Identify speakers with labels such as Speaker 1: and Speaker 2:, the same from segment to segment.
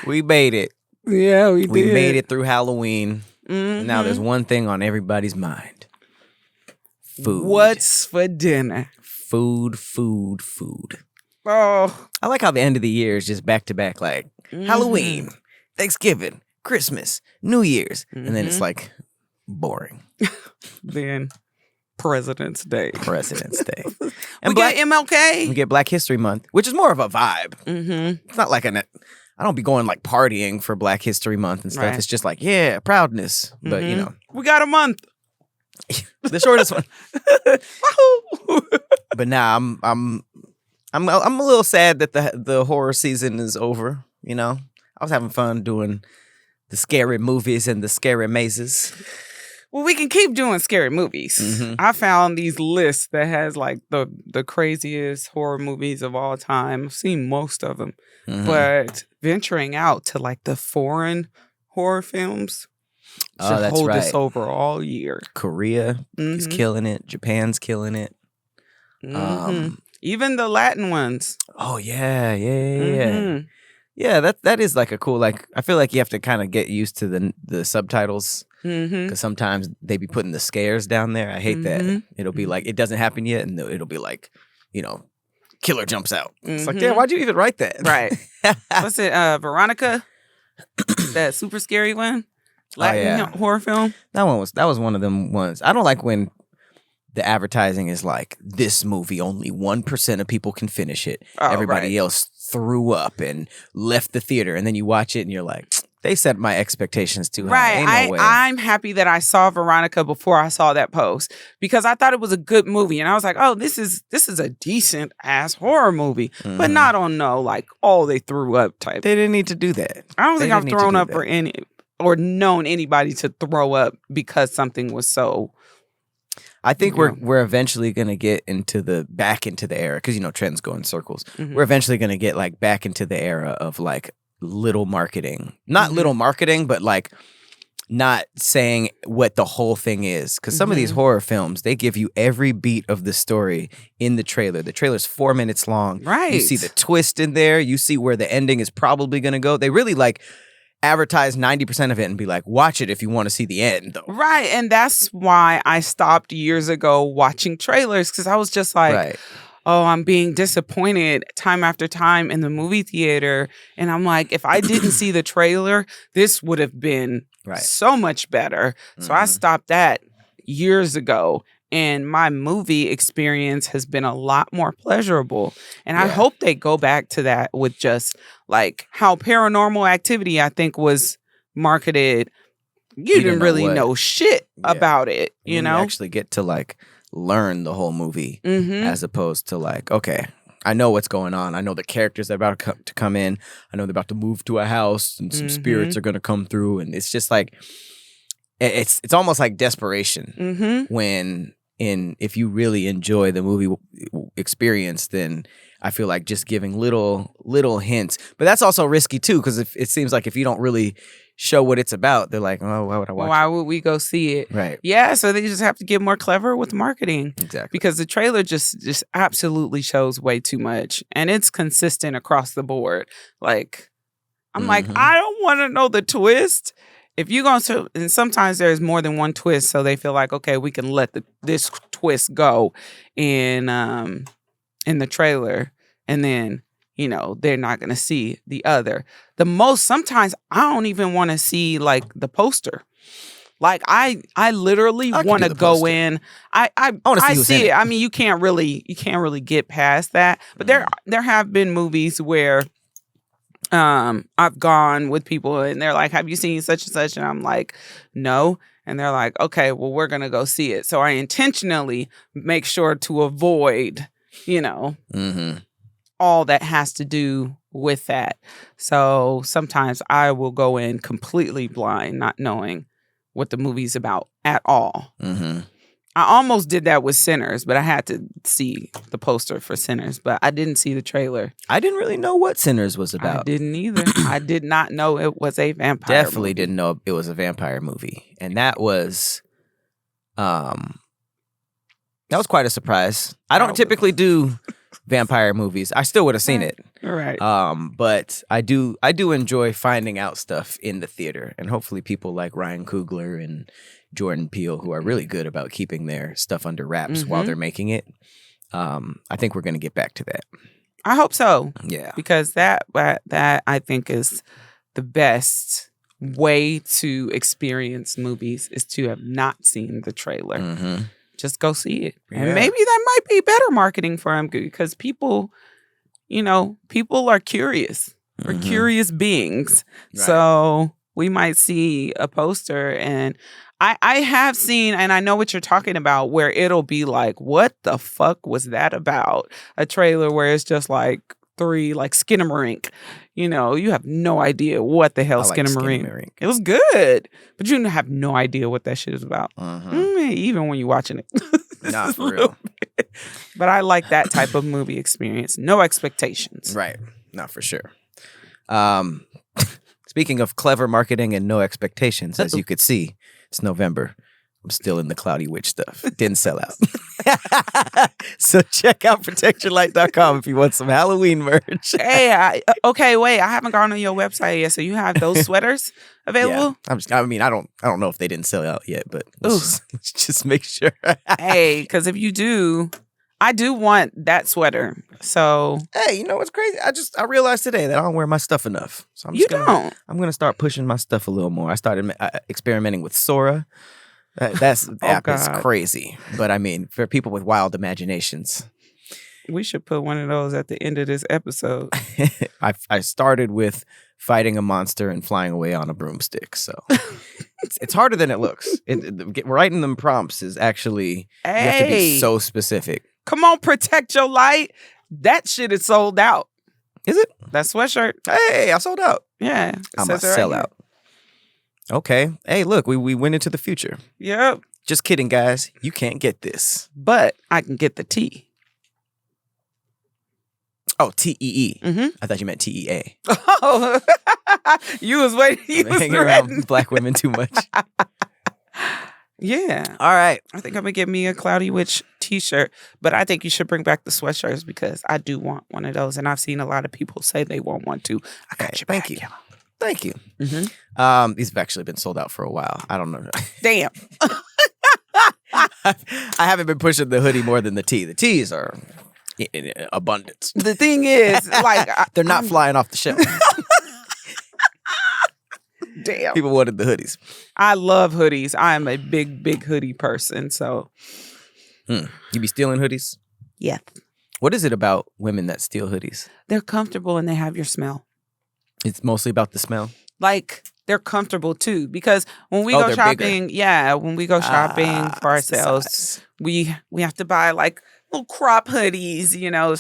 Speaker 1: We made it.
Speaker 2: Yeah, we did.
Speaker 1: We made it through Halloween.
Speaker 2: Mm-hmm.
Speaker 1: Now there's one thing on everybody's mind. Food.
Speaker 2: What's for dinner?
Speaker 1: Food.
Speaker 2: Oh.
Speaker 1: I like how the end of the year is just back to back, like Halloween, Thanksgiving, Christmas, New Year's. And then it's like boring.
Speaker 2: Then President's Day.
Speaker 1: And
Speaker 2: get MLK.
Speaker 1: We get Black History Month, which is more of a vibe.
Speaker 2: Mm-hmm.
Speaker 1: It's not like I don't be going like partying for Black History Month and stuff.
Speaker 2: Right.
Speaker 1: It's just like, yeah, proudness. But you know.
Speaker 2: We got a month.
Speaker 1: The shortest one. But now I'm a little sad that the horror season is over, you know. I was having fun doing the scary movies and the scary mazes.
Speaker 2: Well, we can keep doing scary movies.
Speaker 1: Mm-hmm.
Speaker 2: I found these lists that has like the craziest horror movies of all time. I've seen most of them.
Speaker 1: Mm-hmm.
Speaker 2: But venturing out to like the foreign horror films should hold us over all year.
Speaker 1: Korea is killing it. Japan's killing it.
Speaker 2: Even the Latin ones.
Speaker 1: Oh yeah. Yeah, that is like a cool, like, I feel like you have to kind of get used to the subtitles because sometimes they be putting the scares down there. I hate that. It'll be like, it doesn't happen yet, and it'll be like, you know, killer jumps out. It's like, damn, why'd you even write that?
Speaker 2: Right. What's it, Veronica? That super scary one? Latin horror film?
Speaker 1: That was one of them ones. I don't like when the advertising is like, this movie, only 1% of people can finish it. Everybody else threw up and left the theater. And then you watch it and you're like, they set my expectations too high.
Speaker 2: Right.
Speaker 1: Ain't no way.
Speaker 2: I'm happy that I saw Veronica before I saw that post because I thought it was a good movie. And I was like, oh, this is a decent ass horror movie. But not on like, oh, they threw up type.
Speaker 1: They didn't need to do that.
Speaker 2: I don't think I've thrown up for any or known anybody to throw up because something was so.
Speaker 1: I think we're eventually gonna get back into the era because trends go in circles. We're eventually gonna get like back into the era of like little marketing, not little marketing, but like not saying what the whole thing is. Because some of these horror films, they give you every beat of the story in the trailer. The trailer's 4 minutes long.
Speaker 2: Right.
Speaker 1: You see the twist in there. You see where the ending is probably gonna go. They really like advertise 90% of it and be like, watch it if you want to see the end, though.
Speaker 2: Right. And that's why I stopped years ago watching trailers because I was just like, oh, I'm being disappointed time after time in the movie theater. And I'm like, if I didn't see the trailer, this would have been so much better. So I stopped that years ago. And my movie experience has been a lot more pleasurable. And I hope they go back to that with just like how Paranormal Activity, I think, was marketed. You didn't really know shit about it, you know?
Speaker 1: You actually get to like learn the whole movie as opposed to like, okay, I know what's going on. I know the characters are about to come in. I know they're about to move to a house and some spirits are going to come through. And it's just like, it's almost like desperation when... if you really enjoy the movie experience, then I feel like just giving little hints. But that's also risky too, because it seems like if you don't really show what it's about, they're like, oh, why would I watch it?
Speaker 2: Why would we go see it?
Speaker 1: Right.
Speaker 2: Yeah, so they just have to get more clever with marketing.
Speaker 1: Exactly.
Speaker 2: Because the trailer just absolutely shows way too much. And it's consistent across the board. Like, I'm like, I don't want to know the twist. If you're going to, and sometimes there's more than one twist, so they feel like, okay, we can let this twist go in the trailer, and then they're not going to see the other. Sometimes I don't even want to see like the poster. Like I literally want to go in. I see it. I mean, you can't really get past that. But there have been movies where. I've gone with people and they're like, have you seen such and such? And I'm like, no. And they're like, okay, well, we're going to go see it. So I intentionally make sure to avoid, all that has to do with that. So sometimes I will go in completely blind, not knowing what the movie's about at all. I almost did that with Sinners, but I had to see the poster for Sinners, but I didn't see the trailer.
Speaker 1: I didn't really know what Sinners was about.
Speaker 2: I didn't either. I did not know it was a vampire movie.
Speaker 1: Didn't know it was a vampire movie. And that was, That was quite a surprise. I don't typically do vampire movies. I still would have seen it.
Speaker 2: Right.
Speaker 1: But I do enjoy finding out stuff in the theater, and hopefully people like Ryan Coogler and Jordan Peele, who are really good about keeping their stuff under wraps while they're making it. I think we're going to get back to that.
Speaker 2: I hope so.
Speaker 1: Yeah.
Speaker 2: Because that I think is the best way to experience movies is to have not seen the trailer.
Speaker 1: Mm-hmm.
Speaker 2: Just go see it.
Speaker 1: Yeah.
Speaker 2: And maybe that might be better marketing for them because people are curious. We're curious beings. Right. So we might see a poster, and I have seen, and I know what you're talking about, where it'll be like, what the fuck was that about? A trailer where it's just like 3 like Skinamarink. You have no idea what the hell Skinamarink. It was good, but you have no idea what that shit is about. Even when you're watching it.
Speaker 1: Not for real.
Speaker 2: But I like that type of movie experience. No expectations.
Speaker 1: Right. Not for sure. Speaking of clever marketing and no expectations, as you could see, it's November. I'm still in the Cloudy Witch stuff. Didn't sell out. So check out protectyourlight.com if you want some Halloween merch.
Speaker 2: Hey, okay, wait. I haven't gone on your website yet. So you have those sweaters available?
Speaker 1: Yeah, I don't know if they didn't sell out yet, but let's just make sure.
Speaker 2: Hey, because if you do, I do want that sweater. So
Speaker 1: hey, you know what's crazy? I realized today that I don't wear my stuff enough. So I'm gonna start pushing my stuff a little more. I started experimenting with Sora. That app is crazy. But I mean, for people with wild imaginations.
Speaker 2: We should put one of those at the end of this episode.
Speaker 1: I started with fighting a monster and flying away on a broomstick. So it's harder than it looks. Writing them prompts is actually, you have to be so specific.
Speaker 2: Come on, Protect Your Light. That shit is sold out.
Speaker 1: Is it?
Speaker 2: That sweatshirt.
Speaker 1: Hey, I sold out.
Speaker 2: Yeah.
Speaker 1: I'm a sellout. Okay. Hey, look, we went into the future.
Speaker 2: Yep.
Speaker 1: Just kidding, guys. You can't get this.
Speaker 2: But I can get the T.
Speaker 1: Oh, T-E-E. I thought you meant T-E-A.
Speaker 2: Oh, you was waiting. You was
Speaker 1: hanging around black women too much.
Speaker 2: Yeah.
Speaker 1: All right.
Speaker 2: I think I'm going to get me a Cloudy Witch t-shirt, but I think you should bring back the sweatshirts because I do want one of those, and I've seen a lot of people say they want one too. I got you.
Speaker 1: Thank you. Thank you. These have actually been sold out for a while. I don't know.
Speaker 2: Damn.
Speaker 1: I haven't been pushing the hoodie more than the tee. The tees are in abundance.
Speaker 2: The thing is, like,
Speaker 1: they're not flying off the shelf.
Speaker 2: Damn.
Speaker 1: People wanted the hoodies.
Speaker 2: I love hoodies. I am a big hoodie person. So,
Speaker 1: you be stealing hoodies?
Speaker 2: Yeah.
Speaker 1: What is it about women that steal hoodies?
Speaker 2: They're comfortable and they have your smell.
Speaker 1: It's mostly about the smell?
Speaker 2: Like, they're comfortable too. Because when we go shopping, when we go shopping for ourselves, we have to buy like little crop hoodies,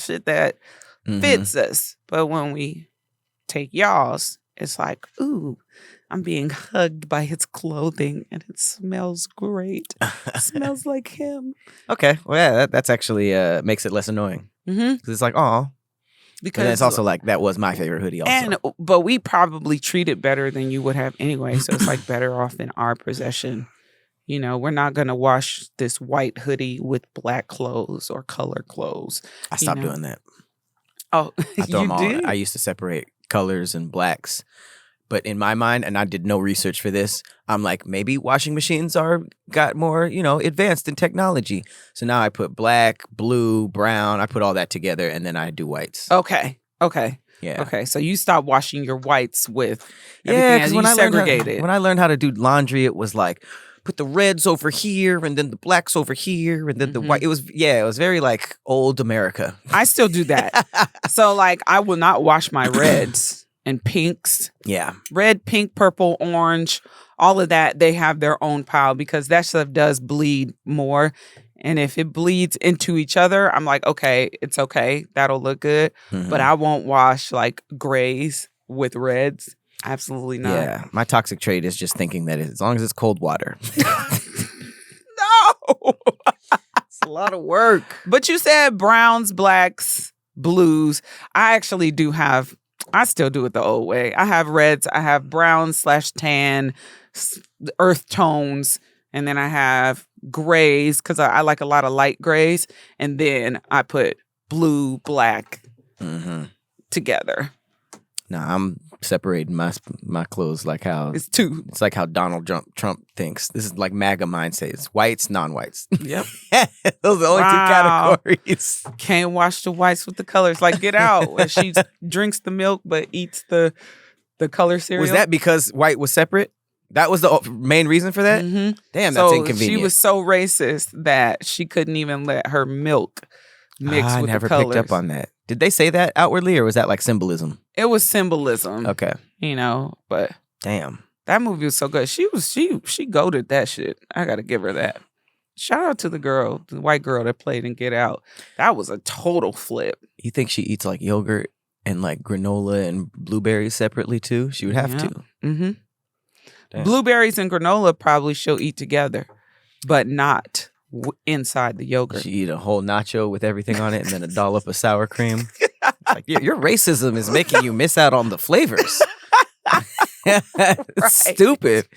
Speaker 2: shit that fits us. But when we take y'all's, it's like, ooh, I'm being hugged by his clothing and it smells great. It smells like him.
Speaker 1: Okay. Well, yeah, that's actually makes it less annoying. Because it's like, oh. Because it's also like, that was my favorite hoodie also.
Speaker 2: But we probably treat it better than you would have anyway. So it's like better off in our possession. We're not going to wash this white hoodie with black clothes or color clothes.
Speaker 1: I stopped doing that.
Speaker 2: Oh,
Speaker 1: I throw them all. I used to separate colors and blacks. But in my mind, and I did no research for this, I'm like, maybe washing machines got more, advanced in technology. So now I put black, blue, brown. I put all that together, and then I do whites.
Speaker 2: Okay.
Speaker 1: Yeah.
Speaker 2: Okay. So you stop washing your whites with everything as you segregate it.
Speaker 1: When I learned how to do laundry, it was like, put the reds over here, and then the blacks over here, and then the white. It was very like old America.
Speaker 2: I still do that. So like, I will not wash my reds. And pinks.
Speaker 1: Yeah.
Speaker 2: Red, pink, purple, orange, all of that, they have their own pile because that stuff does bleed more. And if it bleeds into each other, I'm like, okay, it's okay. That'll look good. But I won't wash like grays with reds. Absolutely not.
Speaker 1: Yeah. My toxic trait is just thinking that as long as it's cold water.
Speaker 2: No.
Speaker 1: It's a lot of work.
Speaker 2: But you said browns, blacks, blues. I actually do have... I still do it the old way. I have reds, I have browns /tan, earth tones, and then I have grays because I like a lot of light grays, and then I put blue, black together.
Speaker 1: Nah, I'm separating my clothes like how
Speaker 2: It's two.
Speaker 1: It's like how Donald Trump thinks. This is like MAGA mindset. It's whites, non-whites.
Speaker 2: Yep.
Speaker 1: Those are the only two categories.
Speaker 2: Can't wash the whites with the colors. Like, get out. Where she drinks the milk but eats the color cereal.
Speaker 1: Was that because white was separate? That was the main reason for that?
Speaker 2: Mm-hmm.
Speaker 1: Damn, that's
Speaker 2: so
Speaker 1: inconvenient.
Speaker 2: She was so racist that she couldn't even let her milk mix with the colors. I
Speaker 1: never picked up on that. Did they say that outwardly, or was that like symbolism?
Speaker 2: It was symbolism.
Speaker 1: Okay.
Speaker 2: But
Speaker 1: damn,
Speaker 2: that movie was so good. She goated that shit. I gotta give her that. Shout out to the white girl that played in Get Out. That was a total flip.
Speaker 1: You think she eats like yogurt and like granola and blueberries separately too? She would have to.
Speaker 2: Mm-hmm. Blueberries and granola probably she'll eat together, but not inside the yogurt.
Speaker 1: She eat a whole nacho with everything on it and then a dollop of sour cream. Like, your racism is making you miss out on the flavors. It's stupid.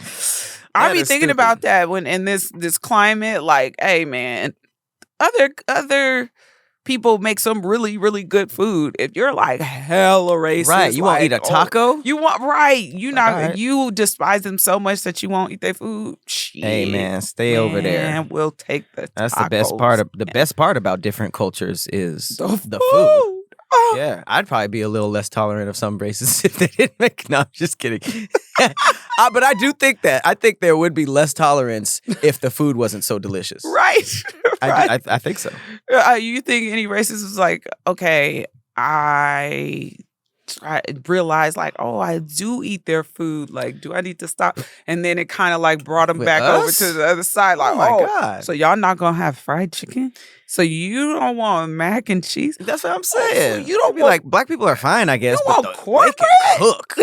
Speaker 2: I be thinking about that when in this climate, like, hey man, other people make some really, really good food. If you're like hella racist,
Speaker 1: right? You won't eat a taco.
Speaker 2: You want You despise them so much that you won't eat their food. Shit.
Speaker 1: Hey man, stay over there.
Speaker 2: And we'll take the.
Speaker 1: That's
Speaker 2: tacos.
Speaker 1: the best part. The best part about different cultures is the food.
Speaker 2: Oh.
Speaker 1: Yeah, I'd probably be a little less tolerant of some races if they didn't make. No, I'm just kidding. But I do think that. I think there would be less tolerance if the food wasn't so delicious.
Speaker 2: Right.
Speaker 1: I think so.
Speaker 2: You think any racist is like, okay, I realize like, oh, I do eat their food. Like, do I need to stop? And then it kind of like brought them back over to the other side. Like,
Speaker 1: oh my God.
Speaker 2: So y'all not gonna have fried chicken? So you don't want mac and cheese?
Speaker 1: That's what I'm saying.
Speaker 2: So you don't
Speaker 1: be like, black people are fine, I guess,
Speaker 2: you
Speaker 1: but
Speaker 2: want cornbread?
Speaker 1: They can cook.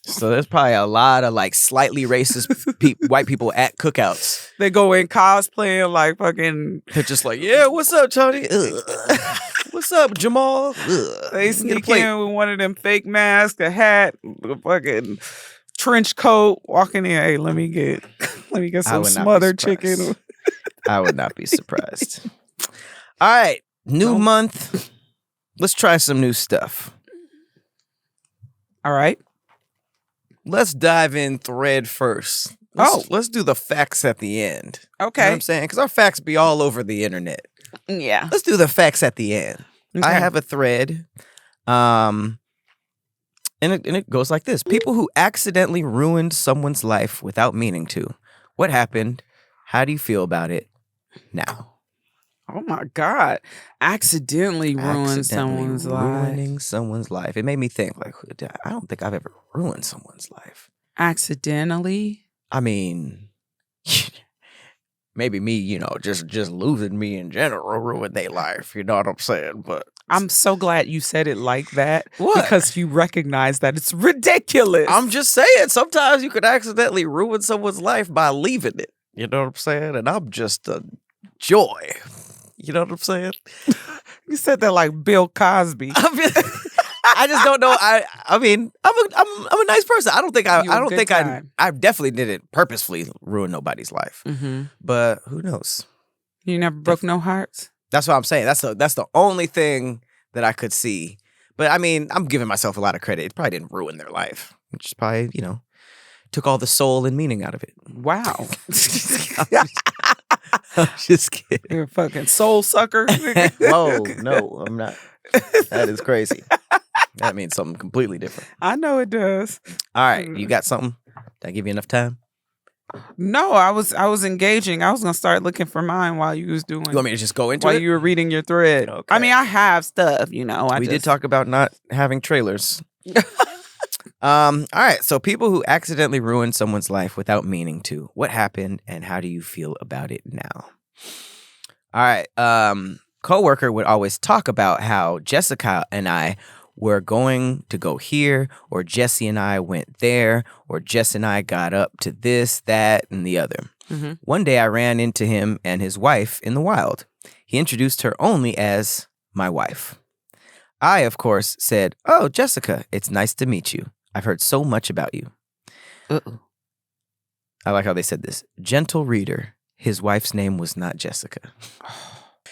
Speaker 1: So there's probably a lot of like slightly racist white people at cookouts.
Speaker 2: They go in cosplaying like fucking.
Speaker 1: They're just like, yeah, what's up, Tony? What's up, Jamal?
Speaker 2: They sneak in with one of them fake masks, a hat, a fucking trench coat, walking in. Hey, let me get some smothered chicken.
Speaker 1: I would not be surprised. All right, new month. Let's try some new stuff.
Speaker 2: All right.
Speaker 1: Let's dive in thread first. Let's do the facts at the end.
Speaker 2: Okay.
Speaker 1: You know what I'm saying? Because our facts be all over the internet.
Speaker 2: Yeah.
Speaker 1: Let's do the facts at the end. Okay. I have a thread. And it goes like this. People who accidentally ruined someone's life without meaning to. What happened? How do you feel about it now?
Speaker 2: Oh my God. Accidentally ruined someone's life.
Speaker 1: Ruining someone's life. It made me think, like, I don't think I've ever ruined someone's life.
Speaker 2: Accidentally?
Speaker 1: I mean, maybe me, just losing me in general ruined their life. You know what I'm saying? But
Speaker 2: I'm so glad you said it like that.
Speaker 1: What?
Speaker 2: Because you recognize that it's ridiculous.
Speaker 1: I'm just saying, sometimes you could accidentally ruin someone's life by leaving it. You know what I'm saying? And I'm just a joy. You know what I'm saying?
Speaker 2: You said that like Bill Cosby.
Speaker 1: I just don't know. I mean, I'm a nice person. I don't think I definitely didn't purposefully ruin nobody's life.
Speaker 2: Mm-hmm.
Speaker 1: But who knows?
Speaker 2: You never broke no hearts?
Speaker 1: That's what I'm saying. That's the only thing that I could see. But I mean, I'm giving myself a lot of credit. It probably didn't ruin their life. It just probably, took all the soul and meaning out of it.
Speaker 2: Wow.
Speaker 1: I'm just kidding.
Speaker 2: You're a fucking soul sucker.
Speaker 1: Whoa, no, I'm not. That is crazy. That means something completely different.
Speaker 2: I know it does.
Speaker 1: All right, you got something? Did I give you enough time?
Speaker 2: No, I was engaging. I was gonna start looking for mine while you was doing.
Speaker 1: You want me to just go into
Speaker 2: while
Speaker 1: it?
Speaker 2: You were reading your thread? Okay. I mean, I have stuff. We
Speaker 1: did talk about not having trailers. All right, so people who accidentally ruined someone's life without meaning to. What happened, and how do you feel about it now? All right, coworker would always talk about how Jessica and I were going to go here, or Jesse and I went there, or Jess and I got up to this, that, and the other.
Speaker 2: Mm-hmm.
Speaker 1: One day I ran into him and his wife in the wild. He introduced her only as my wife. I, of course, said, "Oh, Jessica, it's nice to meet you. I've heard so much about you."
Speaker 2: Uh-oh.
Speaker 1: I like how they said this. Gentle reader, his wife's name was not Jessica.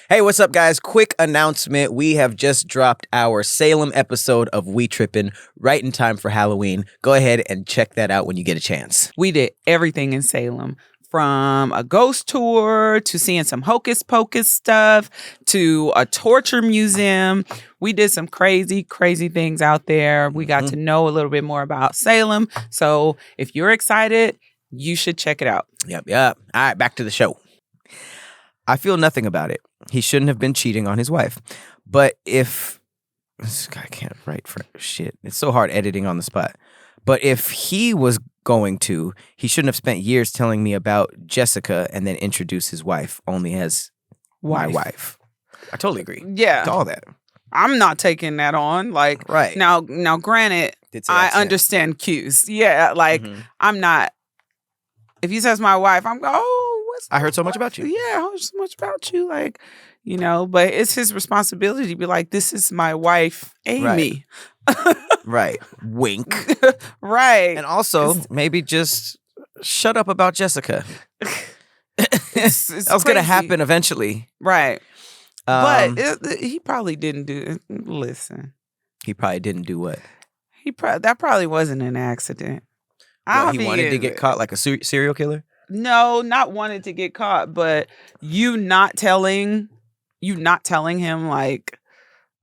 Speaker 1: Hey, what's up, guys? Quick announcement. We have just dropped our Salem episode of We Trippin' right in time for Halloween. Go ahead and check that out when you get a chance.
Speaker 2: We did everything in Salem, from a ghost tour to seeing some hocus pocus stuff to a torture museum. We did some crazy, crazy things out there. We got to know a little bit more about Salem. So if you're excited, you should check it out.
Speaker 1: Yep. All right, back to the show. I feel nothing about it. He shouldn't have been cheating on his wife. But if... This guy can't write for shit. It's so hard editing on the spot. But if he was going to, he shouldn't have spent years telling me about Jessica and then introduce his wife only as my wife. I totally agree.
Speaker 2: Yeah.
Speaker 1: To all that.
Speaker 2: I'm not taking that on. Like,
Speaker 1: right.
Speaker 2: Now, granted, I understand cues. Yeah, like, I'm not... If he says my wife, I'm going,
Speaker 1: I heard so much about you.
Speaker 2: Yeah, I heard so much about you. Like, you know, but it's his responsibility to be like, this is my wife, Amy.
Speaker 1: Right. Wink.
Speaker 2: Right.
Speaker 1: And also, maybe just shut up about Jessica.
Speaker 2: It's
Speaker 1: that was going to happen eventually.
Speaker 2: Right. But he probably didn't do it. Listen.
Speaker 1: He probably didn't do what?
Speaker 2: That probably wasn't an accident.
Speaker 1: He wanted to get caught like a serial killer?
Speaker 2: No, not wanted to get caught, but you not telling him like,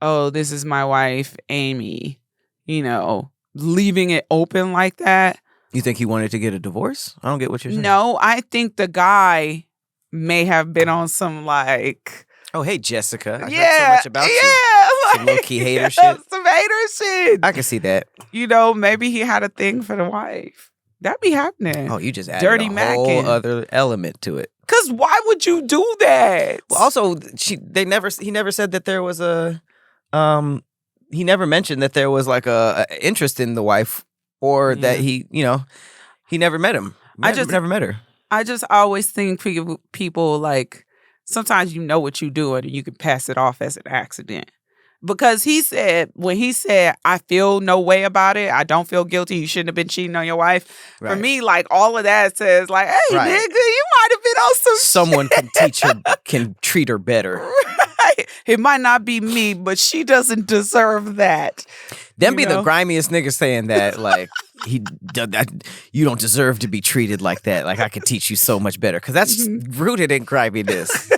Speaker 2: oh, this is my wife, Amy, you know, leaving it open like that.
Speaker 1: You think he wanted to get a divorce? I don't get what you're saying.
Speaker 2: No, I think the guy may have been on some like,
Speaker 1: oh, hey, Jessica. I heard
Speaker 2: so
Speaker 1: much about you.
Speaker 2: Like,
Speaker 1: some low-key hater shit.
Speaker 2: Some hater shit.
Speaker 1: I can see that.
Speaker 2: You know, maybe he had a thing for the wife. That be happening.
Speaker 1: Oh, you just added
Speaker 2: Dirty
Speaker 1: a whole other element to it.
Speaker 2: Because why would you do that?
Speaker 1: Well, also, he never said that there was a, he never mentioned that there was like a interest in the wife or that he never met him. Never met her.
Speaker 2: I just always think people like, sometimes you know what you're doing and you can pass it off as an accident. Because when he said, I feel no way about it, I don't feel guilty, you shouldn't have been cheating on your wife. Right. For me, like, all of that says, like, hey, nigga, you might have been on some
Speaker 1: Someone
Speaker 2: shit.
Speaker 1: can treat her better.
Speaker 2: Right. It might not be me, but she doesn't deserve that.
Speaker 1: Them be the grimiest niggas saying that, like, you don't deserve to be treated like that. Like, I could teach you so much better. Because that's rooted in griminess.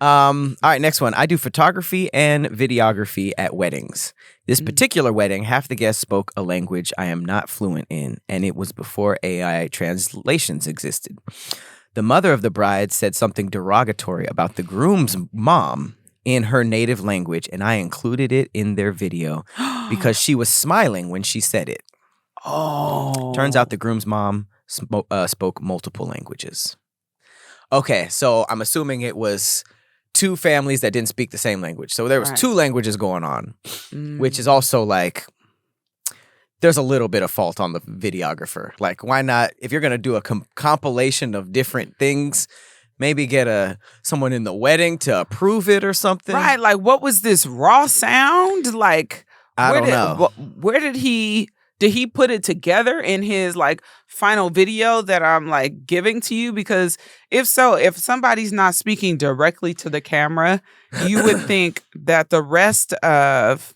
Speaker 1: All right, next one. I do photography and videography at weddings. This particular wedding, half the guests spoke a language I am not fluent in, and it was before AI translations existed. The mother of the bride said something derogatory about the groom's mom in her native language, and I included it in their video because she was smiling when she said it.
Speaker 2: Oh.
Speaker 1: Turns out the groom's mom spoke multiple languages. Okay, so I'm assuming it was two families that didn't speak the same language. So there was two languages going on, which is also like, there's a little bit of fault on the videographer. Like, why not, if you're going to do a compilation of different things, maybe get someone in the wedding to approve it or something.
Speaker 2: Right, like, what was this raw sound? Like,
Speaker 1: I don't know.
Speaker 2: Where did he put it together in his like final video that I'm like giving to you? Because if somebody's not speaking directly to the camera, you would think that the rest of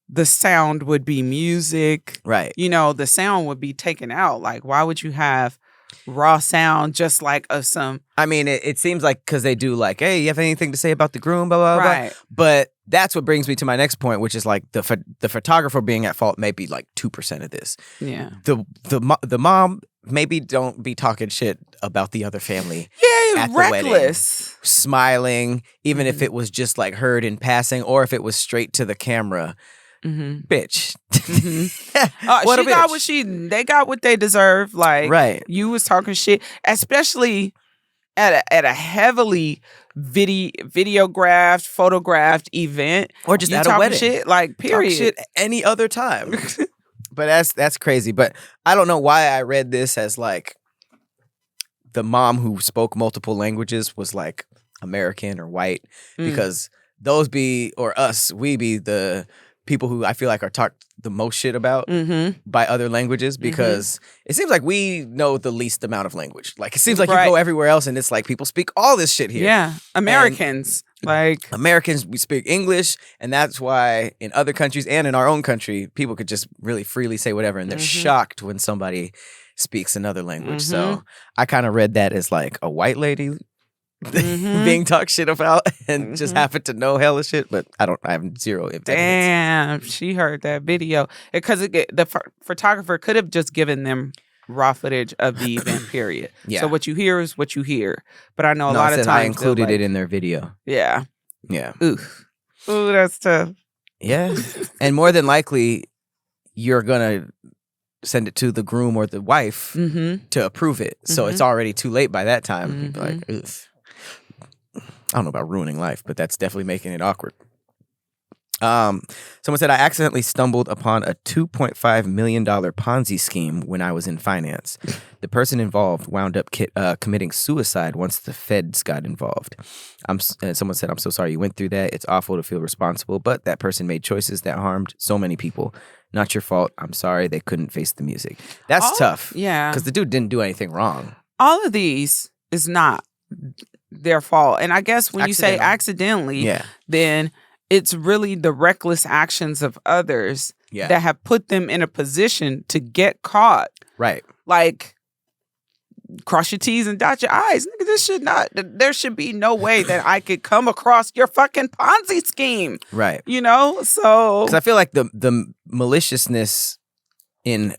Speaker 2: the sound would be music.
Speaker 1: Right.
Speaker 2: You know, the sound would be taken out. Like, why would you have raw sound just like of some...
Speaker 1: I mean, it seems like because they do like, hey, you have anything to say about the groom, blah, blah,
Speaker 2: right.
Speaker 1: blah. But that's what brings me to my next point, which is like the photographer being at fault may be like 2% of this.
Speaker 2: Yeah.
Speaker 1: The mom, maybe don't be talking shit about the other family.
Speaker 2: Yeah,
Speaker 1: at
Speaker 2: reckless.
Speaker 1: The wedding, smiling, even if it was just like heard in passing or if it was straight to the camera. Bitch.
Speaker 2: What she got what they got what they deserve. Like,
Speaker 1: right.
Speaker 2: You was talking shit, especially at a heavily videographed, photographed event,
Speaker 1: or just at a wedding.
Speaker 2: Shit, like, period.
Speaker 1: Talk shit any other time. But that's crazy. But I don't know why I read this as like the mom who spoke multiple languages was like American or white, because those be, or us, we be the people who I feel like are talked the most shit about
Speaker 2: Mm-hmm.
Speaker 1: by other languages because it seems like we know the least amount of language. Like it seems like you
Speaker 2: Right.
Speaker 1: go everywhere else and it's like people speak all this shit here.
Speaker 2: Yeah, Americans like
Speaker 1: Americans, we speak English, and that's why in other countries and in our own country, people could just really freely say whatever, and they're shocked when somebody speaks another language. So I kind of read that as like a white lady being talked shit about and just happen to know hella shit, but I have zero evidence.
Speaker 2: damn, she heard that video because the photographer could have just given them raw footage of the event. Period.
Speaker 1: Yeah.
Speaker 2: So what you hear is what you hear. But I know a
Speaker 1: No,
Speaker 2: lot
Speaker 1: I
Speaker 2: of
Speaker 1: said
Speaker 2: times
Speaker 1: I included it in their video.
Speaker 2: Yeah.
Speaker 1: Yeah.
Speaker 2: Ooh, that's tough.
Speaker 1: Yeah. And more than likely, you're gonna send it to the groom or the wife to approve it. So it's already too late by that time. You'd be like, ugh. I don't know about ruining life, but that's definitely making it awkward. Someone said, I accidentally stumbled upon a $2.5 million Ponzi scheme when I was in finance. The person involved wound up committing suicide once the feds got involved. Someone said, I'm so sorry you went through that. It's awful to feel responsible, but that person made choices that harmed so many people. Not your fault. I'm sorry they couldn't face the music. That's tough.
Speaker 2: Yeah.
Speaker 1: Because the dude didn't do anything wrong.
Speaker 2: All of these is not their fault. And I guess when you say accidentally, then it's really the reckless actions of others that have put them in a position to get caught.
Speaker 1: Right.
Speaker 2: Like, cross your T's and dot your I's. Nigga, there should be no way that I could come across your fucking Ponzi scheme.
Speaker 1: Right.
Speaker 2: You know? So.
Speaker 1: Because I feel like the maliciousness in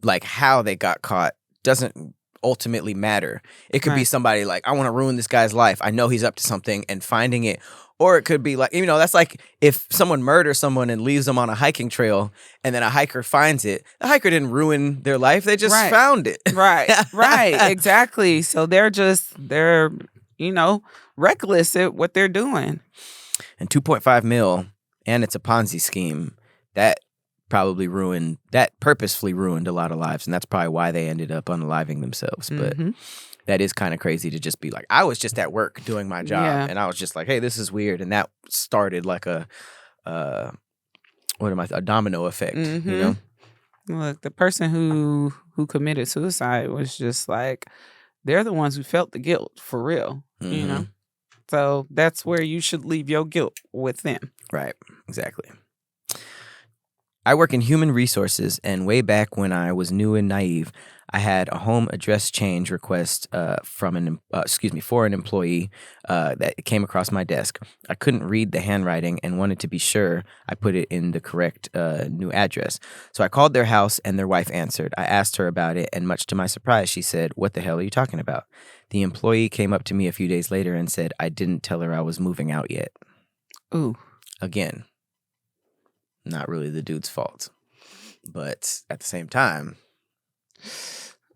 Speaker 1: like how they got caught doesn't ultimately matter. It could be somebody like, I want to ruin this guy's life. I know he's up to something, and finding it. Or it could be like, that's like if someone murders someone and leaves them on a hiking trail and then a hiker finds it. The hiker didn't ruin their life. They just found it.
Speaker 2: Right. Exactly. So they're reckless at what they're doing.
Speaker 1: And 2.5 mil, and it's a Ponzi scheme. That purposefully ruined a lot of lives. And that's probably why they ended up unaliving themselves. But that is kind of crazy to just be like, I was just at work doing my job, and I was just like, hey, this is weird. And that started like a domino effect, you know?
Speaker 2: Look, the person who committed suicide was just like, they're the ones who felt the guilt for real, you know? So that's where you should leave your guilt with them.
Speaker 1: Right, exactly. I work in human resources, and way back when I was new and naive, I had a home address change request for an employee that came across my desk. I couldn't read the handwriting and wanted to be sure I put it in the correct new address. So I called their house, and their wife answered. I asked her about it, and much to my surprise, she said, "What the hell are you talking about?" The employee came up to me a few days later and said I didn't tell her I was moving out yet.
Speaker 2: Ooh.
Speaker 1: Again, not really the dude's fault. But at the same time...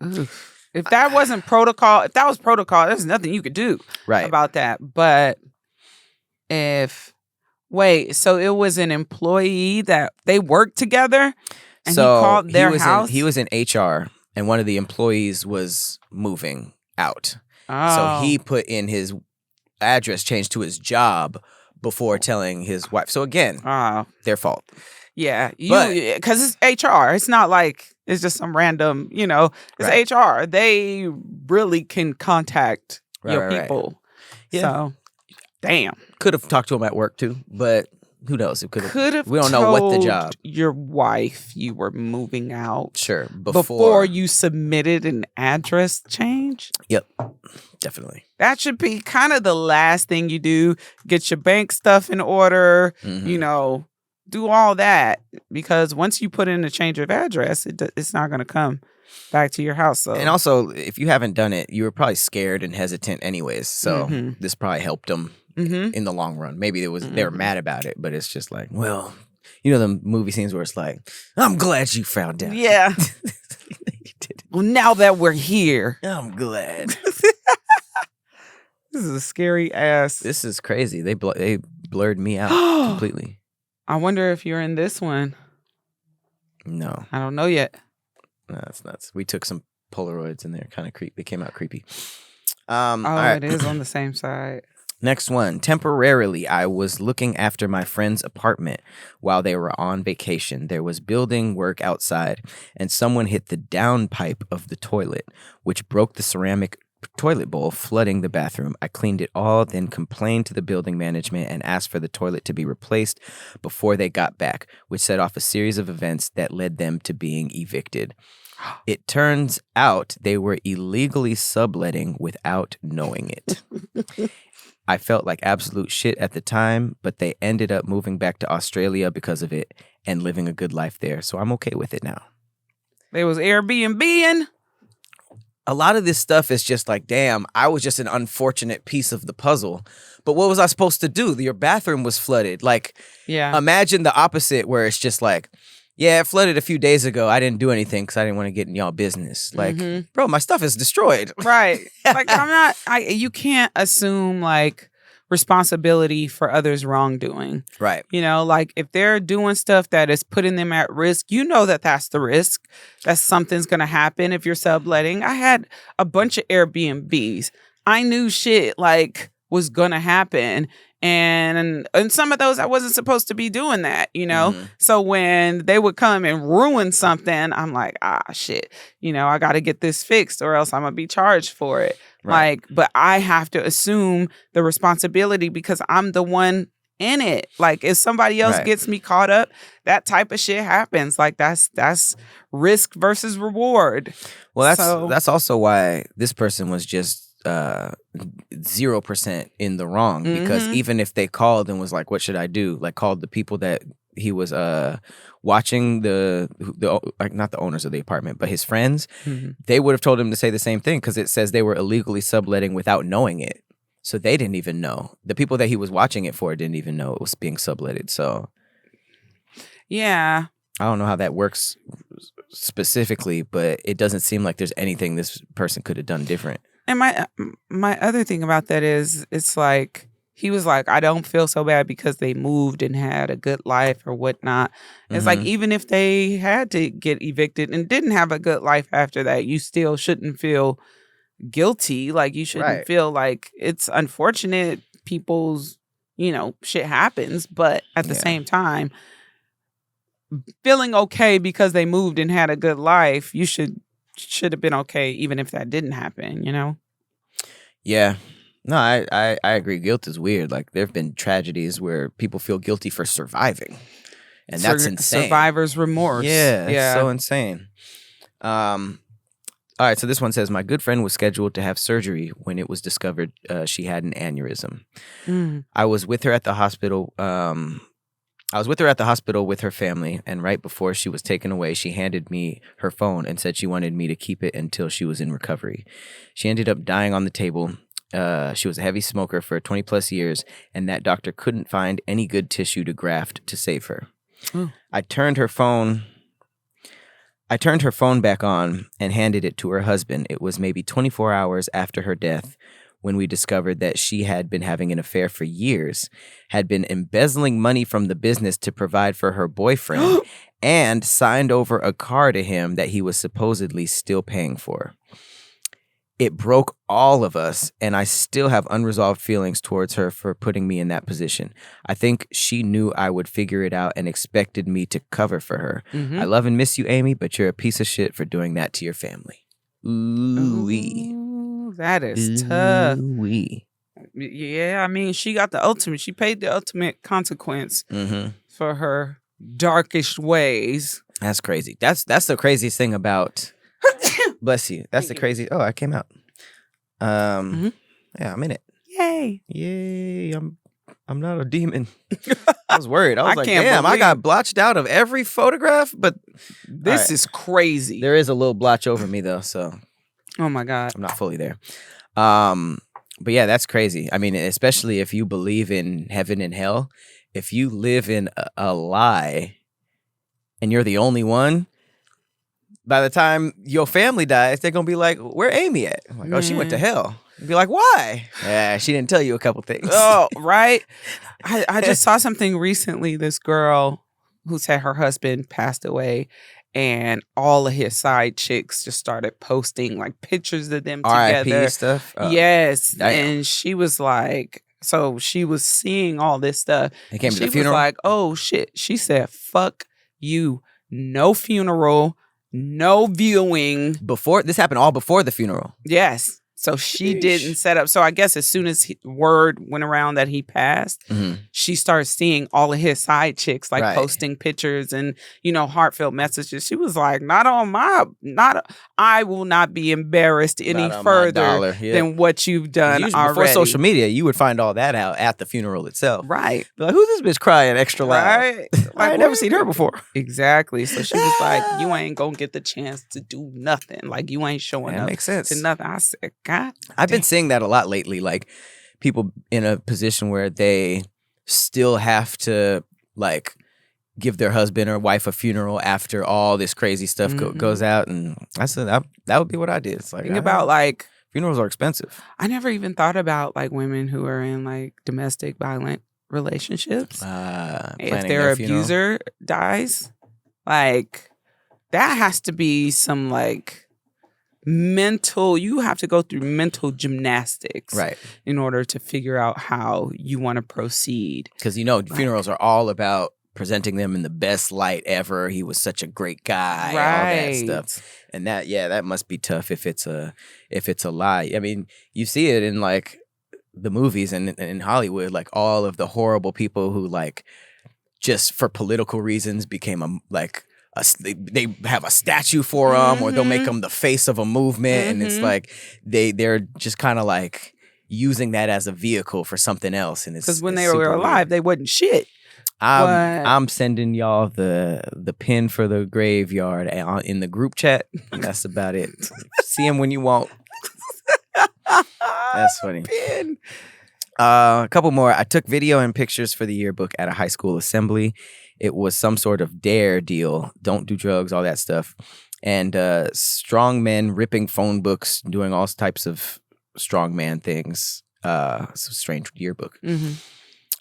Speaker 2: Ooh. If that wasn't protocol, there's nothing you could do about that. But so it was an employee that they worked together and he called their house?
Speaker 1: He was in HR, and one of the employees was moving out.
Speaker 2: Oh.
Speaker 1: So he put in his address change to his job before telling his wife. So again, their fault.
Speaker 2: Yeah, because it's HR. It's not like it's just some random, it's HR. They really can contact your people. Yeah. So, damn.
Speaker 1: Could have talked to him at work too, but who knows? It could have. We don't know what the job.
Speaker 2: Your wife, you were moving out.
Speaker 1: Sure.
Speaker 2: Before you submitted an address change.
Speaker 1: Yep. Definitely.
Speaker 2: That should be kind of the last thing you do. Get your bank stuff in order. Do all that, because once you put in a change of address, it's not going to come back to your house. So.
Speaker 1: And also, if you haven't done it, you were probably scared and hesitant anyways. So this probably helped them in the long run. Maybe they were mad about it, but it's just like, well, the movie scenes where it's like, I'm glad you found out.
Speaker 2: Yeah. Well, now that we're here.
Speaker 1: I'm glad.
Speaker 2: This is a scary ass.
Speaker 1: This is crazy. They blurred me out completely.
Speaker 2: I wonder if you're in this one.
Speaker 1: No.
Speaker 2: I don't know yet.
Speaker 1: No, that's nuts. We took some Polaroids and they're kind of creepy. They came out creepy.
Speaker 2: All right. It is on the same side.
Speaker 1: Next one. Temporarily, I was looking after my friend's apartment while they were on vacation. There was building work outside, and someone hit the downpipe of the toilet, which broke the ceramic toilet bowl, flooding the bathroom. I cleaned it all, then complained to the building management and asked for the toilet to be replaced before they got back, which set off a series of events that led them to being evicted. It turns out they were illegally subletting without knowing it. I felt like absolute shit at the time, but they ended up moving back to Australia because of it and living a good life there. So I'm okay with it now.
Speaker 2: They was Airbnb-ing.
Speaker 1: A lot of this stuff is just like, damn, I was just an unfortunate piece of the puzzle. But what was I supposed to do? Your bathroom was flooded. Like, imagine the opposite where it's just like, yeah, it flooded a few days ago. I didn't do anything because I didn't want to get in y'all business. Like, bro, my stuff is destroyed.
Speaker 2: Right. Like, you can't assume, like, responsibility for others' wrongdoing.
Speaker 1: Right.
Speaker 2: You know, like, if they're doing stuff that is putting them at risk, you know that that's the risk. That something's going to happen if you're subletting. I had a bunch of Airbnbs. I knew shit, like, was going to happen. And some of those, I wasn't supposed to be doing that, you know? So when they would come and ruin something, I'm like, shit, you know, I got to get this fixed or else I'm going to be charged for it. Right. Like, but I have to assume the responsibility because I'm the one in it. Like, if somebody else gets me caught up, that type of shit happens. Like, that's risk versus reward.
Speaker 1: Well, that's also why this person was just 0% in the wrong, because even if they called and was like, what should I do? Like, called the people that he was watching, the like, not the owners of the apartment, but his friends, they would have told him to say the same thing because it says they were illegally subletting without knowing it. So they didn't even know. The people that he was watching it for didn't even know it was being subletted. So
Speaker 2: yeah,
Speaker 1: I don't know how that works specifically, but it doesn't seem like there's anything this person could have done different.
Speaker 2: And my other thing about that is, it's like, he was like, I don't feel so bad because they moved and had a good life or whatnot. It's like, even if they had to get evicted and didn't have a good life after that, you still shouldn't feel guilty. Like, you shouldn't feel like, it's unfortunate, people's, you know, shit happens. But at the same time, feeling okay because they moved and had a good life, you should have been okay even if that didn't happen, you know?
Speaker 1: Yeah. No, I agree. Guilt is weird. Like, there have been tragedies where people feel guilty for surviving. And that's insane.
Speaker 2: Survivor's remorse.
Speaker 1: Yeah, it's so insane. All right, so this one says, my good friend was scheduled to have surgery when it was discovered she had an aneurysm. I was with her at the hospital. With her family, and right before she was taken away, she handed me her phone and said she wanted me to keep it until she was in recovery. She ended up dying on the table. She was a heavy smoker for 20 plus years, and that doctor couldn't find any good tissue to graft to save her. I turned her phone back on and handed it to her husband. It was maybe 24 hours after her death when we discovered that she had been having an affair for years, had been embezzling money from the business to provide for her boyfriend, and signed over a car to him that he was supposedly still paying for. It broke all of us, and I still have unresolved feelings towards her for putting me in that position. I think she knew I would figure it out and expected me to cover for her. I love and miss you, Amy, but you're a piece of shit for doing that to your family. Ooh-wee.
Speaker 2: That is tough.
Speaker 1: Ooh-wee.
Speaker 2: Yeah, I mean, she got the ultimate. She paid the ultimate consequence for her darkish ways.
Speaker 1: That's crazy. That's the craziest thing about... Bless you. That's the crazy... Oh, I came out. Yeah, I'm in it. Yay. I'm not a demon. I was worried. I was like, damn, I got blotched out of every photograph, but...
Speaker 2: This is crazy.
Speaker 1: There is a little blotch over me, though, so...
Speaker 2: Oh, my God.
Speaker 1: I'm not fully there. But yeah, that's crazy. I mean, especially if you believe in heaven and hell, if you live in a lie and you're the only one, by the time your family dies, they're going to be like, where Amy at? I'm like, oh, she went to hell. You'd be like, why? Yeah, she didn't tell you a couple things.
Speaker 2: Oh, right. I just saw something recently. This girl who said her husband passed away, and all of his side chicks just started posting like pictures of them together.
Speaker 1: RIP stuff?
Speaker 2: Yes. Damn. And she was like, So she was seeing all this stuff.
Speaker 1: He came to
Speaker 2: She
Speaker 1: the funeral.
Speaker 2: was like, oh shit. She said, fuck you. No funeral, no viewing.
Speaker 1: This happened all before the funeral.
Speaker 2: Yes. So she didn't set up. So I guess as soon as word went around that he passed, she started seeing all of his side chicks like posting pictures and, heartfelt messages. She was like, I will not be embarrassed any further than what you've done already.
Speaker 1: Before social media, you would find all that out at the funeral itself.
Speaker 2: Right.
Speaker 1: Like, who's this bitch crying extra loud?
Speaker 2: Right.
Speaker 1: I ain't never seen her before.
Speaker 2: Exactly. So she was like, you ain't gonna get the chance to do nothing. Like, you ain't showing up
Speaker 1: makes sense.
Speaker 2: to nothing. I said, God.
Speaker 1: I've been seeing that a lot lately. Like, people in a position where they still have to, like, give their husband or wife a funeral after all this crazy stuff goes out. And I said that would be what I did. It's like,
Speaker 2: think about, like,
Speaker 1: funerals are expensive.
Speaker 2: I never even thought about, like, women who are in, like, domestic violent relationships. If their abuser dies, like, that has to be some, like, you have to go through mental gymnastics in order to figure out how you want to proceed.
Speaker 1: Because, funerals are all about presenting them in the best light ever. He was such a great guy, all that stuff. And that must be tough if it's a lie. I mean, you see it in, like, the movies and in Hollywood, like, all of the horrible people who, like, just for political reasons became they have a statue for them, or they'll make them the face of a movement, and it's like they're just kind of like using that as a vehicle for something else. And it's
Speaker 2: because when they were alive, they wasn't shit.
Speaker 1: I'm sending y'all the pin for the graveyard in the group chat. And that's about it. See him when you want. That's funny.
Speaker 2: Pin.
Speaker 1: A couple more. I took video and pictures for the yearbook at a high school assembly. It was some sort of dare deal. Don't do drugs, all that stuff. And strong men ripping phone books, doing all types of strongman things. It's a strange yearbook.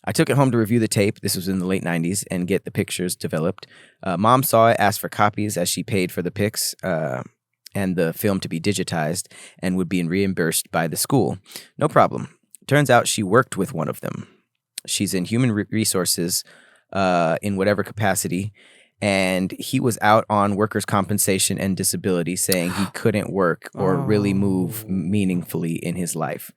Speaker 1: I took it home to review the tape. This was in the late 90s, and get the pictures developed. Mom saw it, asked for copies as she paid for the pics and the film to be digitized and would be reimbursed by the school. No problem. Turns out she worked with one of them. She's in human resources in whatever capacity, and he was out on workers' compensation and disability, saying he couldn't work or really move meaningfully in his life.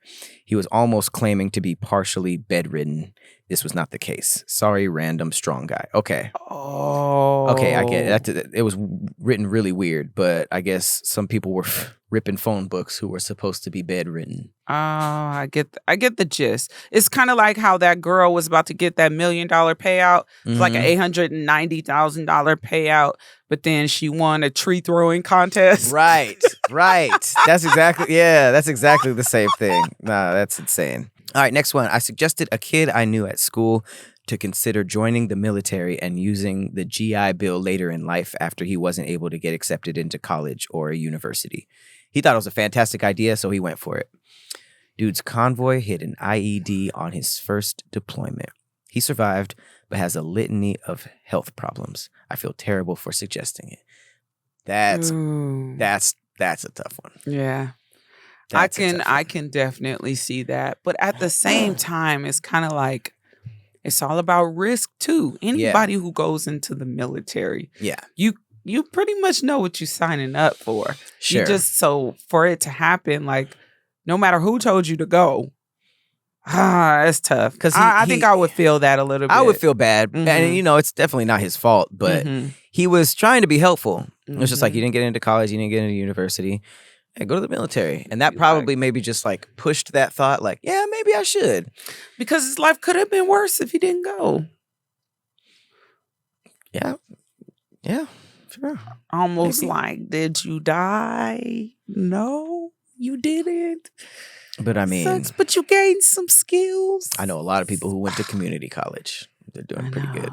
Speaker 1: He was almost claiming to be partially bedridden. This was not the case. Sorry, random strong guy. Okay. Okay, I get it. It was written really weird, but I guess some people were ripping phone books who were supposed to be bedridden.
Speaker 2: Oh, I get the gist. It's kind of like how that girl was about to get that $1 million payout. It's like an $890,000 payout, but then she won a tree throwing contest.
Speaker 1: Right. That's exactly the same thing. Nah, that's insane. All right, next one. I suggested a kid I knew at school to consider joining the military and using the GI Bill later in life after he wasn't able to get accepted into college or a university. He thought it was a fantastic idea, so he went for it. Dude's convoy hit an IED on his first deployment. He survived, but has a litany of health problems. I feel terrible for suggesting it. That's a tough one.
Speaker 2: Yeah. I can definitely see that. But at the same time, it's kind of like, it's all about risk too. Anybody who goes into the military, you pretty much know what you're signing up for.
Speaker 1: Sure.
Speaker 2: You just, so for it to happen, like, no matter who told you to go, it's tough. Because I think I would feel that a little bit.
Speaker 1: I would feel bad. And, it's definitely not his fault, but he was trying to be helpful. It was just like, you didn't get into college, you didn't get into university. Hey, go to the military. And that probably maybe just like pushed that thought, like, yeah, maybe I should.
Speaker 2: Because his life could have been worse if he didn't go.
Speaker 1: Yeah. Yeah, sure.
Speaker 2: Almost maybe. Like, did you die? No, you didn't.
Speaker 1: But I mean,
Speaker 2: sucks, but you gained some skills.
Speaker 1: I know a lot of people who went to community college. They're doing pretty good.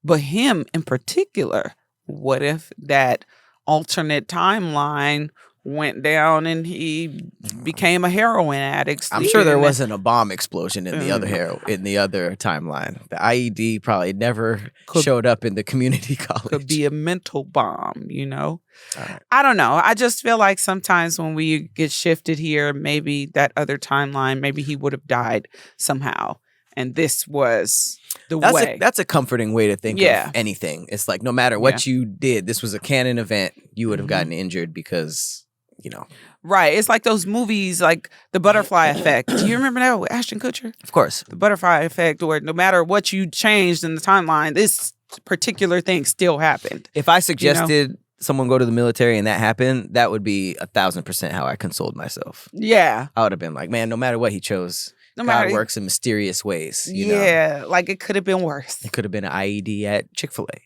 Speaker 2: But him in particular, what if that alternate timeline went down and he became a heroin addict.
Speaker 1: I'm sure there wasn't a bomb explosion in the other timeline. The IED probably never showed up in the community college.
Speaker 2: Could be a mental bomb, you know?
Speaker 1: Right.
Speaker 2: I don't know. I just feel like sometimes when we get shifted here, maybe that other timeline, maybe he would have died somehow. And this was the way.
Speaker 1: That's a comforting way to think of anything. It's like no matter what you did, this was a canon event, you would have gotten injured because, you know.
Speaker 2: Right. It's like those movies like The Butterfly Effect. Do you remember that with Ashton Kutcher?
Speaker 1: Of course.
Speaker 2: The Butterfly Effect, where no matter what you changed in the timeline, this particular thing still happened.
Speaker 1: If I suggested someone go to the military and that happened, that would be 1,000% how I consoled myself.
Speaker 2: Yeah.
Speaker 1: I would have been like, man, no matter what he chose, God works in mysterious ways. You know?
Speaker 2: Like it could have been worse.
Speaker 1: It could have been an IED at Chick-fil-A.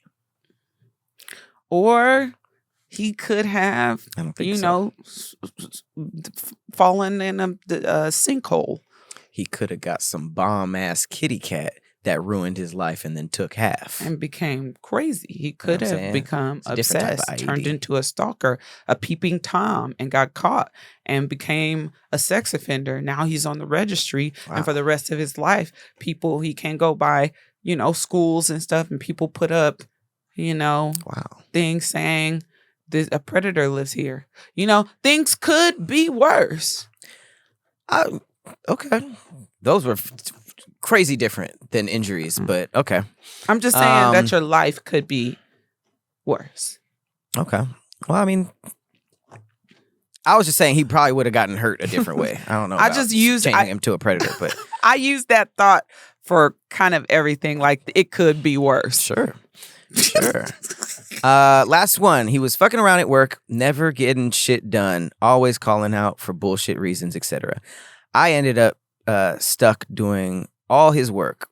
Speaker 2: Or he could have, fallen in a sinkhole.
Speaker 1: He could have got some bomb-ass kitty cat that ruined his life and then took half.
Speaker 2: And became crazy. He could have become obsessed, turned into a stalker, a peeping Tom, and got caught and became a sex offender. Now he's on the registry. Wow. And for the rest of his life, he can go by, schools and stuff, and people put up, things saying a predator lives here. Things could be worse.
Speaker 1: Okay. Those were crazy different than injuries, but okay.
Speaker 2: I'm just saying that your life could be worse.
Speaker 1: Okay. Well, I mean, I was just saying he probably would have gotten hurt a different way. I don't know.
Speaker 2: I just used
Speaker 1: changing him to a predator, but
Speaker 2: I used that thought for kind of everything. Like it could be worse.
Speaker 1: Sure. Last one. He was fucking around at work, never getting shit done, always calling out for bullshit reasons, etc. I ended up stuck doing all his work.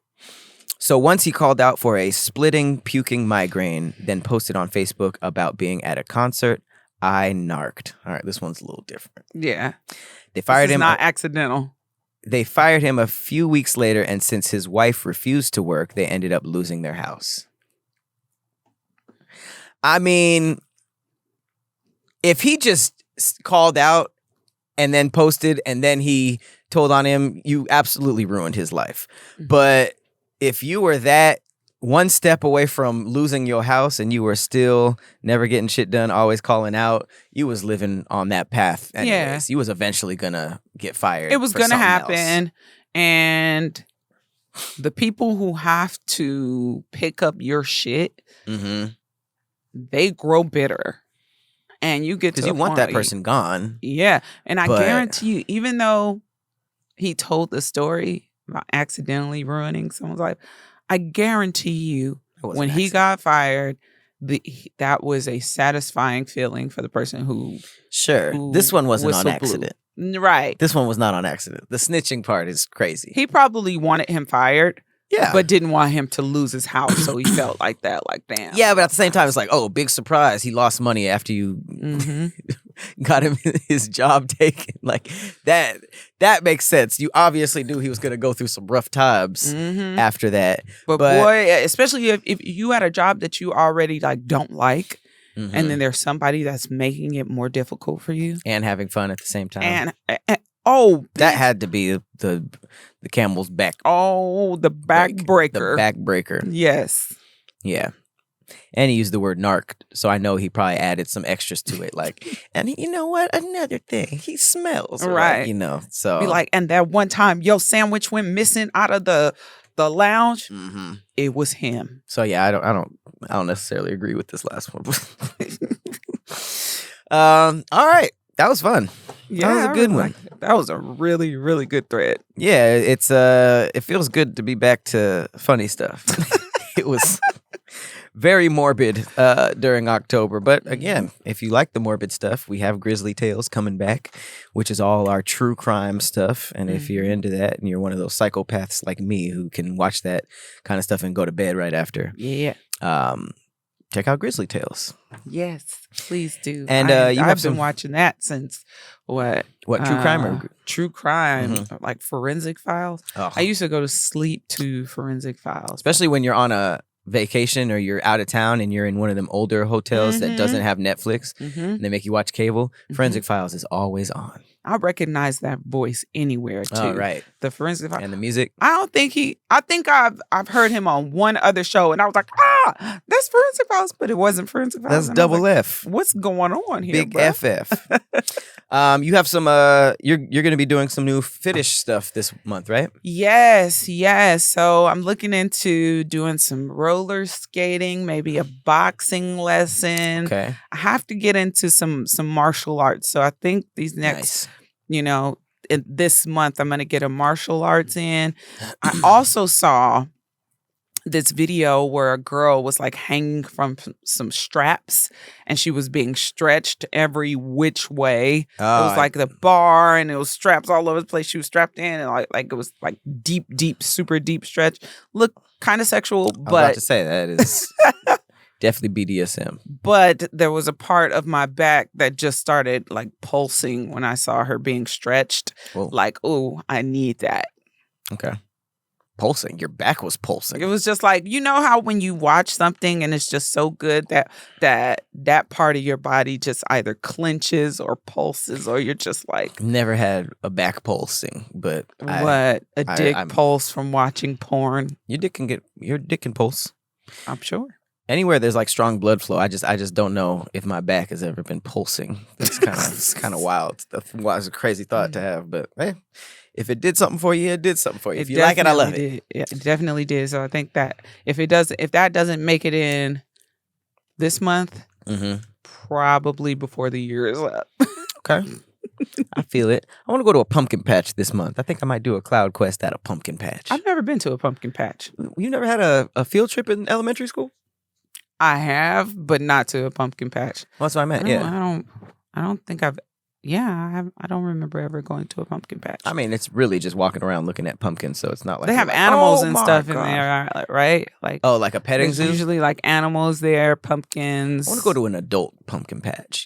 Speaker 1: So once he called out for a splitting, puking migraine, then posted on Facebook about being at a concert, I narked. All right, this one's a little different.
Speaker 2: Yeah.
Speaker 1: They fired him.
Speaker 2: Not accidental.
Speaker 1: They fired him a few weeks later, and since his wife refused to work, they ended up losing their house. I mean, if he just called out and then posted and then he told on him, you absolutely ruined his life. Mm-hmm. But if you were that one step away from losing your house and you were still never getting shit done, always calling out, you was living on that path anyways. Yeah. You was eventually gonna get fired.
Speaker 2: It was gonna happen. Else. And the people who have to pick up your shit, they grow bitter. And you get to
Speaker 1: because you want that person gone.
Speaker 2: Yeah. And I guarantee you, even though he told the story about accidentally ruining someone's life, I guarantee you when he got fired, that was a satisfying feeling for the person who...
Speaker 1: Sure. This one wasn't on accident.
Speaker 2: Right.
Speaker 1: This one was not on accident. The snitching part is crazy.
Speaker 2: He probably wanted him fired.
Speaker 1: Yeah.
Speaker 2: But didn't want him to lose his house, so he felt like that, like, damn.
Speaker 1: Yeah, but at the same time, it's like, oh, big surprise. He lost money after you got him his job taken. Like, that makes sense. You obviously knew he was going to go through some rough times after that.
Speaker 2: But boy, especially if you had a job that you already, like, don't like, and then there's somebody that's making it more difficult for you.
Speaker 1: And having fun at the same time.
Speaker 2: That
Speaker 1: had to be the camel's back.
Speaker 2: Oh, the backbreaker.
Speaker 1: The backbreaker.
Speaker 2: Yes.
Speaker 1: Yeah. And he used the word narc, so I know he probably added some extras to it. Like, and you know what? Another thing, he smells. Right. So.
Speaker 2: Be like, and that one time your sandwich went missing out of the lounge, it was him.
Speaker 1: So yeah, I don't necessarily agree with this last one. All right. That was fun.
Speaker 2: Yeah,
Speaker 1: that was a good one.
Speaker 2: That was a really, really good thread.
Speaker 1: Yeah, it feels good to be back to funny stuff. It was very morbid during October. But again, if you like the morbid stuff, we have Grizzly Tales coming back, which is all our true crime stuff. And if you're into that and you're one of those psychopaths like me who can watch that kind of stuff and go to bed right after.
Speaker 2: Yeah.
Speaker 1: Check out Grizzly Tales.
Speaker 2: Yes, please do.
Speaker 1: And
Speaker 2: I've been watching that since what?
Speaker 1: What, true crime or
Speaker 2: true crime, like Forensic Files.
Speaker 1: Oh.
Speaker 2: I used to go to sleep to Forensic Files,
Speaker 1: especially when you're on a vacation or you're out of town and you're in one of them older hotels that doesn't have Netflix and they make you watch cable, Forensic Files is always on.
Speaker 2: I recognize that voice anywhere too.
Speaker 1: Oh, right.
Speaker 2: The Forensic Files.
Speaker 1: And the music.
Speaker 2: I think I've heard him on one other show and I was like, that's Forensic Files, but it wasn't Forensic Files.
Speaker 1: That's
Speaker 2: and
Speaker 1: double
Speaker 2: like,
Speaker 1: F.
Speaker 2: What's going on here?
Speaker 1: Big
Speaker 2: bro?
Speaker 1: FF. You have some you're going to be doing some new fetish stuff this month, right?
Speaker 2: Yes. So I'm looking into doing some roller skating, maybe a boxing lesson.
Speaker 1: Okay.
Speaker 2: I have to get into some martial arts. So I think these next, in this month I'm going to get a martial arts in. I also saw this video where a girl was like hanging from some straps and she was being stretched every which way. It was like the bar and it was straps all over the place. She was strapped in and like it was like deep, super deep stretch. Look kind of sexual, but I was
Speaker 1: about to say that is definitely BDSM.
Speaker 2: But there was a part of my back that just started like pulsing when I saw her being stretched.
Speaker 1: Whoa. Like,
Speaker 2: oh, I need that.
Speaker 1: Okay. Pulsing. Your back was pulsing.
Speaker 2: It was just like, you know how when you watch something and it's just so good that part of your body just either clenches or pulses, or you're just like,
Speaker 1: never had a back pulsing, but
Speaker 2: a dick pulse from watching porn.
Speaker 1: Your dick can pulse.
Speaker 2: I'm sure.
Speaker 1: Anywhere there's like strong blood flow, I just don't know if my back has ever been pulsing. It's kind of wild. It's a crazy thought to have, but hey. If it did something for you, it did something for you. If you like it, I love it.
Speaker 2: It definitely did. So I think that if that doesn't make it in this month, probably before the year is up.
Speaker 1: Okay. I feel it. I want to go to a pumpkin patch this month. I think I might do a cloud quest at a pumpkin patch.
Speaker 2: I've never been to a pumpkin patch.
Speaker 1: You never had a field trip in elementary school?
Speaker 2: I have, but not to a pumpkin patch.
Speaker 1: That's what I meant.
Speaker 2: I don't think I've. Yeah, I don't remember ever going to a pumpkin patch.
Speaker 1: I mean, it's really just walking around looking at pumpkins, so it's not like
Speaker 2: they have animals and stuff in there, right? Like
Speaker 1: like a petting zoo.
Speaker 2: Usually, like animals there, pumpkins.
Speaker 1: I want to go to an adult pumpkin patch.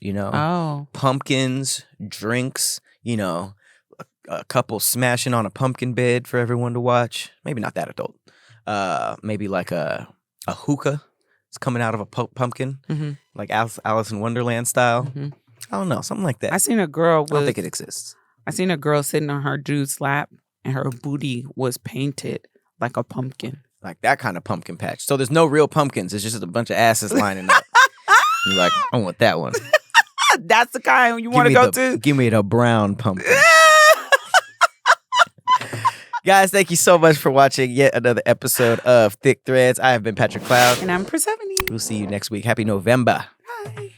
Speaker 1: Pumpkins, drinks. A couple smashing on a pumpkin bed for everyone to watch. Maybe not that adult. Maybe like a hookah. It's coming out of a pumpkin, like Alice in Wonderland style. I don't know, something like that.
Speaker 2: I seen a girl.
Speaker 1: I don't think it exists.
Speaker 2: I seen a girl sitting on her dude's lap, and her booty was painted like a pumpkin.
Speaker 1: Like that kind of pumpkin patch. So there's no real pumpkins. It's just a bunch of asses lining up. You're like, I want that one.
Speaker 2: That's the kind you want to go to?
Speaker 1: Give me the brown pumpkin. Guys, thank you so much for watching yet another episode of Thick Threads. I have been Patrick Cloud.
Speaker 2: And I'm Persephone.
Speaker 1: We'll see you next week. Happy November.
Speaker 2: Bye.